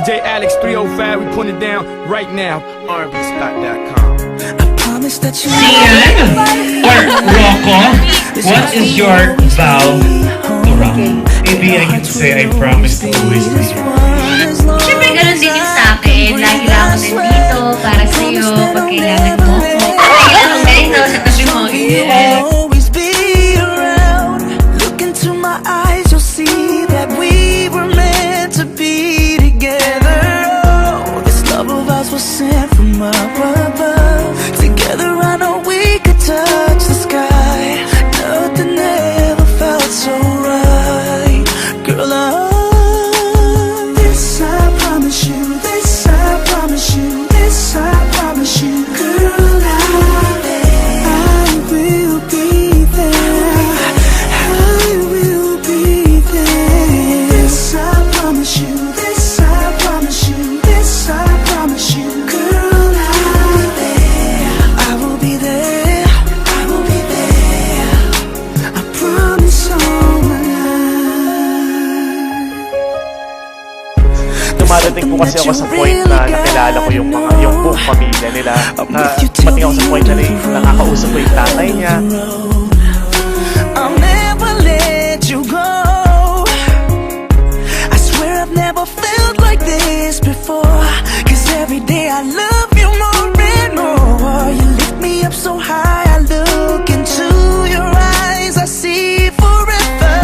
DJ Alex 305, we put it down right now. RBSpot.com. Sian or Rocco, what is your vow to Rock? Maybe I can say I promise to always be here. Siyempre, ganun din yung sa akin. Lagi lang ako nandito para sa'yo pag kailangan mo ako. Lagi lang ako ganito sa tabi mo. Yeah. Always be around. Look into my eyes, you'll see that we were meant to be together. Oh, this love of ours was sent from up above. Together I know we could touch the sky. Nothing ever felt so right. Girl, this I promise you. This I promise you. This I promise you. Girl, I will be there. I will be there. This I promise you. This I promise you. This I promise you. Girl, I will be there. I will be there. I promise all my life. Dumadating po kasi ako sa point na nakilala ko yung buong pamilya nila. Dumating ako sa point na nakakausap ko yung tatay niya. I'll never let you go. I swear I've never felt like this before. 'Cause every day I love you more and more. You lift me up so high, I look into your eyes, I see forever.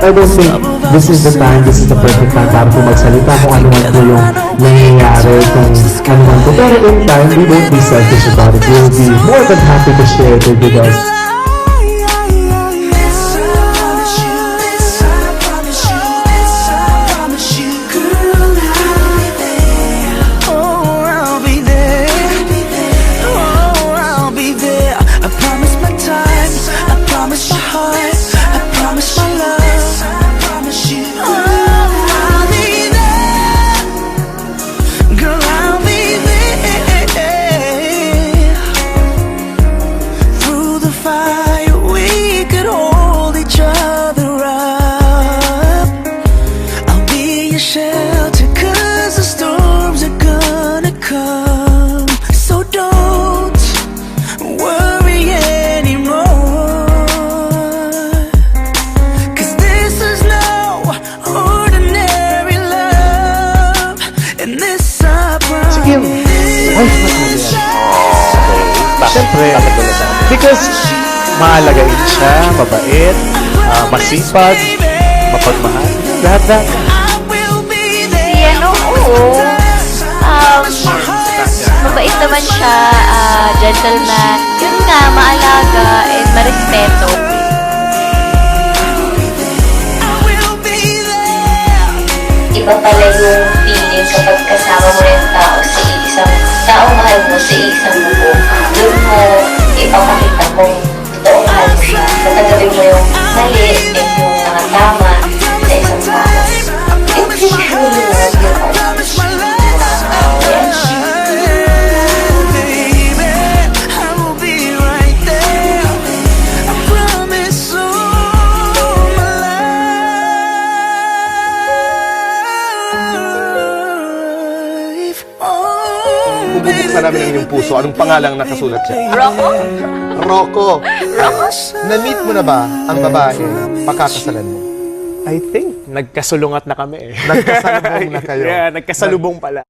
I don't think this is the time, this is the perfect time para po magsalita kung ano man po yung nangyayari, kung ano man po. Pero in time, we won't be selfish about it. We'll be more than happy to share it with you guys. Shelter, 'cause the storms are gonna come. So don't worry anymore, 'cause this is no ordinary love, and this I promise. Siyempre, because mahalagain siya, mabait, masipag, mapagmahal. Lahat. Oo. Mabait naman siya, gentleman. Yun nga, maalaga and marespeto. Iba pala yung feeling kapag kasama mo yung tao sa isang tao mahal mo sa isang buo. Doon mo ipapakita kung totoo mahal mo siya. Tatagawin mo yung mali and yung mga tama sa isang tao. It will truly love your heart. Bubuksan namin ang iyong puso. Anong pangalang nakasulat siya? Rocco? Rocco. Na-meet mo na ba ang babae pakakasalan mo? I think, nagkasulungat na kami eh. Nagkasalubong na kayo. Yeah, nagkasalubong pala.